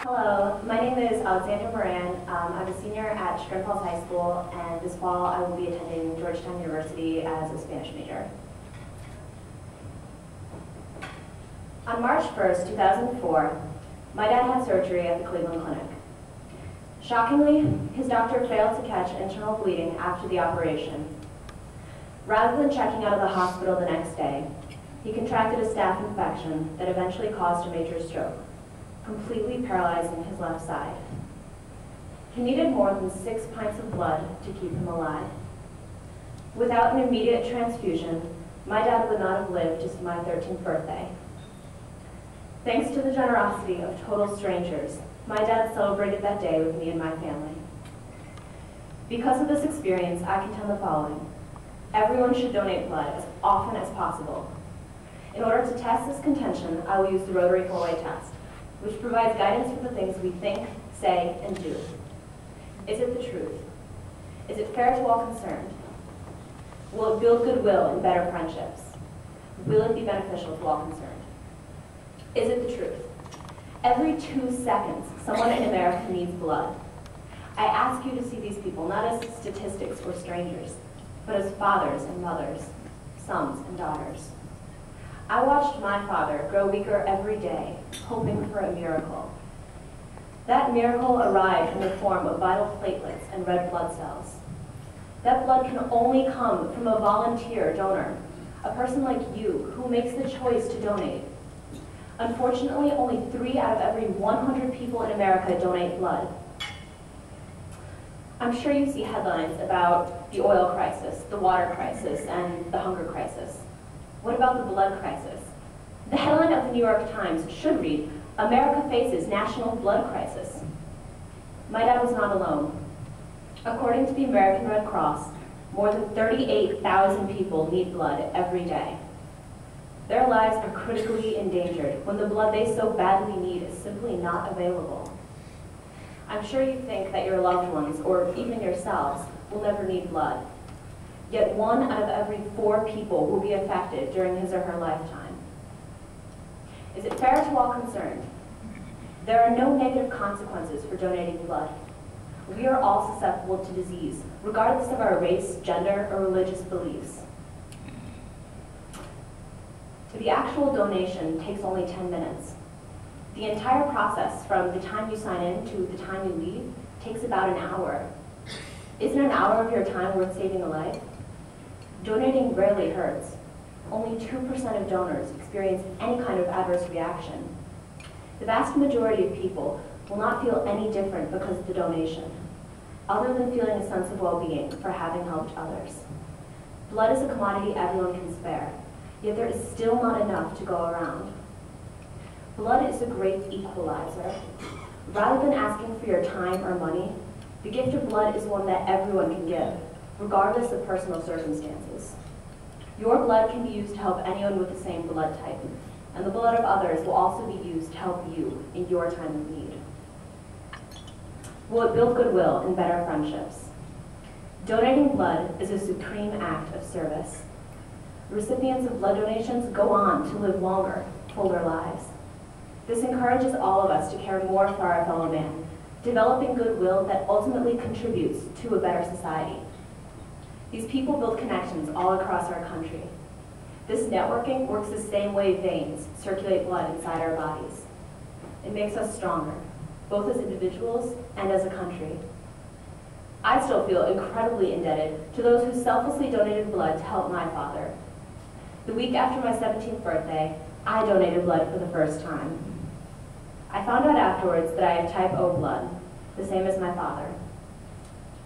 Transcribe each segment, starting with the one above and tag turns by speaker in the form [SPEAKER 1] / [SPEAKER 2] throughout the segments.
[SPEAKER 1] Hello, my name is Alexandra Moran. I'm a senior at Chagrin Falls High School, and this fall I will be attending Georgetown University as a Spanish major. On March 1st, 2004, my dad had surgery at the Cleveland Clinic. Shockingly, his doctor failed to catch internal bleeding after the operation. Rather than checking out of the hospital the next day, he contracted a staph infection that eventually caused a major stroke, completely paralyzing his left side. He needed more than 6 pints of blood to keep him alive. Without an immediate transfusion, my dad would not have lived to see my 13th birthday. Thanks to the generosity of total strangers, my dad celebrated that day with me and my family. Because of this experience, I contend the following. Everyone should donate blood as often as possible. In order to test this contention, I will use the Rotary 4-way test, which provides guidance for the things we think, say, and do. Is it the truth? Is it fair to all concerned? Will it build goodwill and better friendships? Will it be beneficial to all concerned? Is it the truth? Every 2 seconds, someone in America needs blood. I ask you to see these people not as statistics or strangers, but as fathers and mothers, sons and daughters. I watched my father grow weaker every day, hoping for a miracle. That miracle arrived in the form of vital platelets and red blood cells. That blood can only come from a volunteer donor, a person like you who makes the choice to donate. Unfortunately, only 3 out of every 100 people in America donate blood. I'm sure you see headlines about the oil crisis, the water crisis, and the hunger crisis. What about the blood crisis? The headline of the New York Times should read, "America faces national blood crisis." My dad was not alone. According to the American Red Cross, more than 38,000 people need blood every day. Their lives are critically endangered when the blood they so badly need is simply not available. I'm sure you think that your loved ones, or even yourselves, will never need blood. Yet 1 out of every 4 people will be affected during his or her lifetime. Is it fair to all concerned? There are no negative consequences for donating blood. We are all susceptible to disease, regardless of our race, gender, or religious beliefs. The actual donation takes only 10 minutes. The entire process, from the time you sign in to the time you leave, takes about an hour. Isn't an hour of your time worth saving a life? Donating rarely hurts. Only 2% of donors experience any kind of adverse reaction. The vast majority of people will not feel any different because of the donation, other than feeling a sense of well-being for having helped others. Blood is a commodity everyone can spare, yet there is still not enough to go around. Blood is a great equalizer. Rather than asking for your time or money, the gift of blood is one that everyone can give, regardless of personal circumstances. Your blood can be used to help anyone with the same blood type, and the blood of others will also be used to help you in your time of need. Will it build goodwill and better friendships? Donating blood is a supreme act of service. Recipients of blood donations go on to live longer, fuller lives. This encourages all of us to care more for our fellow man, developing goodwill that ultimately contributes to a better society. These people build connections all across our country. This networking works the same way veins circulate blood inside our bodies. It makes us stronger, both as individuals and as a country. I still feel incredibly indebted to those who selflessly donated blood to help my father. The week after my 17th birthday, I donated blood for the first time. I found out afterwards that I have type O blood, the same as my father.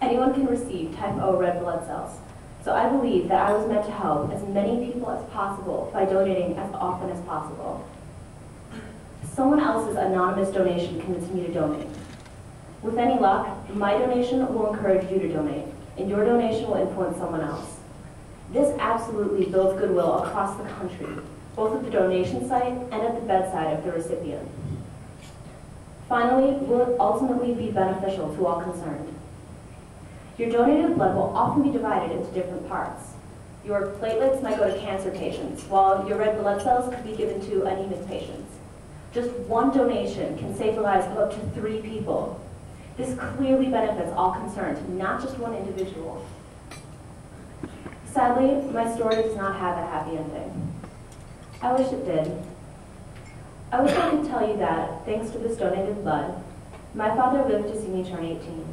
[SPEAKER 1] Anyone can receive type O red blood cells, so I believe that I was meant to help as many people as possible by donating as often as possible. Someone else's anonymous donation can continue to donate. With any luck, my donation will encourage you to donate, and your donation will influence someone else. This absolutely builds goodwill across the country, both at the donation site and at the bedside of the recipient. Finally, will it ultimately be beneficial to all concerned? Your donated blood will often be divided into different parts. Your platelets might go to cancer patients, while your red blood cells could be given to anemic patients. Just one donation can save the lives of up to 3 people. This clearly benefits all concerned, not just one individual. Sadly, my story does not have a happy ending. I wish it did. I wish I could tell you that, thanks to this donated blood, my father lived to see me turn 18.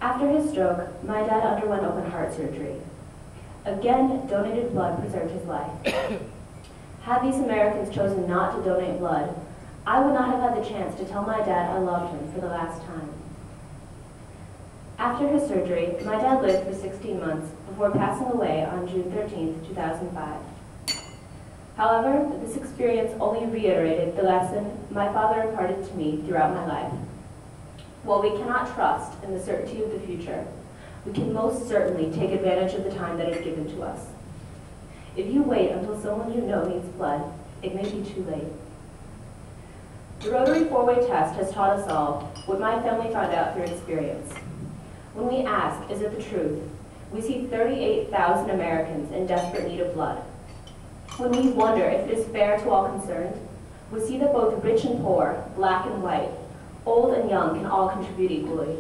[SPEAKER 1] After his stroke, my dad underwent open heart surgery. Again, donated blood preserved his life. Had these Americans chosen not to donate blood, I would not have had the chance to tell my dad I loved him for the last time. After his surgery, my dad lived for 16 months before passing away on June 13, 2005. However, this experience only reiterated the lesson my father imparted to me throughout my life. While we cannot trust in the certainty of the future, we can most certainly take advantage of the time that is given to us. If you wait until someone you know needs blood, it may be too late. The Rotary 4-way test has taught us all what my family found out through experience. When we ask, is it the truth, we see 38,000 Americans in desperate need of blood. When we wonder if it is fair to all concerned, we see that both rich and poor, black and white, old and young can all contribute equally.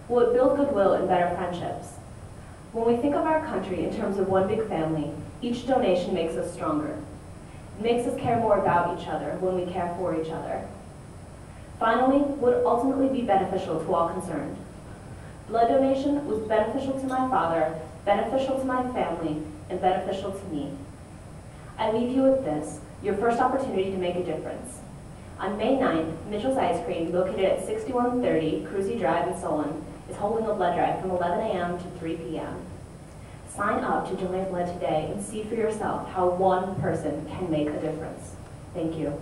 [SPEAKER 1] Will it build goodwill and better friendships? When we think of our country in terms of one big family, each donation makes us stronger. It makes us care more about each other when we care for each other. Finally, would it ultimately be beneficial to all concerned? Blood donation was beneficial to my father, beneficial to my family, and beneficial to me. I leave you with this, your first opportunity to make a difference. On May 9th, Mitchell's Ice Cream, located at 6130 Cruzy Drive in Solon, is holding a blood drive from 11 a.m. to 3 p.m. Sign up to donate blood today and see for yourself how one person can make a difference. Thank you.